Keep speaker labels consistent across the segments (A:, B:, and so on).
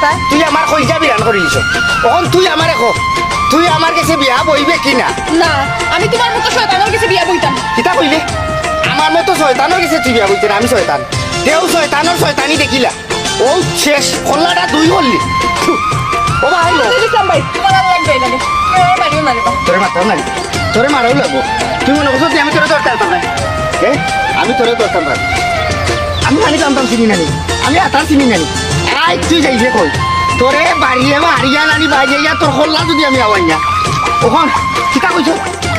A: কথা
B: তুই আমার কইজা বিরান করে দিছ তখন তুই আমারে কো তুই আমার কাছে বিয়া বইবে কিনা
A: না আমি তোমার মতো শয়তানের কাছে বিয়া বইতাম না।
B: কিতা কইলে আমার মতো শয়তানের কাছে তুই বিয়া বইতে না আমি শয়তান দেও শয়তানের শয়তানি দেখিলা ও শেষ কল্লাটা দুই হল্লি ও ভাই লো
A: ইসলাম ভাই তোমার আর লাগবে না আমার বাড়িও না রেবা
B: তোরে মারতাম না তোরে মারাও লাগবো তুই মনে করছো আমি তোরে দরকার পাবো আমি তোরে দরকার পাবো আমি পানি টানতাম চিনি নানি আমি আটার চিনি নানি আই তুই যাইছে কই তোরে বাড়িয়ে বা হারিয়া নানি বাড়িয়া তোর হল্লা যদি আমি আওয়াই না ওখান কিতা কইছো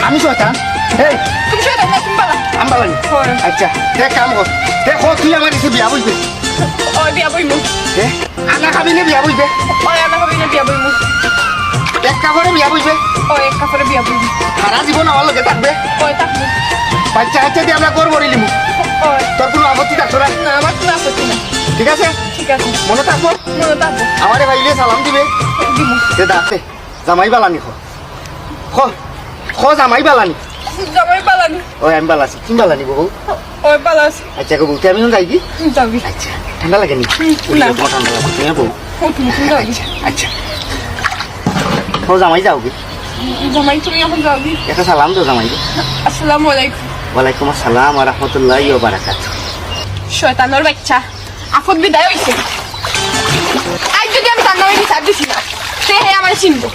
B: আমি শয়তান এই
A: তুমি শয়তান না তুমি বালা
B: আমি বাবানি
A: হয়।
B: আচ্ছা দেখ কাম কর দেখো তুই আমার কাছে বিয়া বুঝবে
A: ওই বিয়া বইমু
B: আনা খাবি না বিয়া বুঝবে
A: ওই আমার হবে না বিয়া বইমু
B: এক কাপড়ে বিয়া বুঝবে
A: ওই এক কাপড়ে বিয়া বইমু
B: সারা জীবন আমার লগে থাকবে
A: ওই থাকবো
B: বাচ্চা বাচ্চা দিয়ে আমরা গড় বড়ি লিমু
A: ওই
B: তোর কোনো আপত্তি থাকতো না
A: না আমার কোনো আপত্তি না
B: ঠিক আছে
A: ঠিক আছে
B: মনে থাকবো
A: মনে থাকবো
B: আমারে ভাইলে সালাম দিবে
A: দিমু
B: দে দাতে জামাই বালানি খ জামাই বালানি
A: জামাই বালানি
B: ওই আমি বালাছি তুমি বালানি বহু
A: ওই বালা আছে
B: আচ্ছা গো বউকে আমি যাই কি
A: যাবি
B: আচ্ছা ঠান্ডা লাগে নি
A: না।
B: তোমার ঠান্ডা লাগে তুমি বউ
A: ও তুমি যাবি
B: আচ্ছা ও জামাই যাও কি
A: জামাই তুমি এখন যাবি
B: একটা সালাম দাও জামাই
A: আসসালামু আলাইকুম
B: ওয়ালাইকুম আসসালাম ওয়া রাহমাতুল্লাহি ওয়া বারাকাতুহু
A: শয়তানের বাচ্চা আফত বিদায় হইছে আজ যদি আমি তার নামে বিচার দিছি না সে হে আমার চিনবো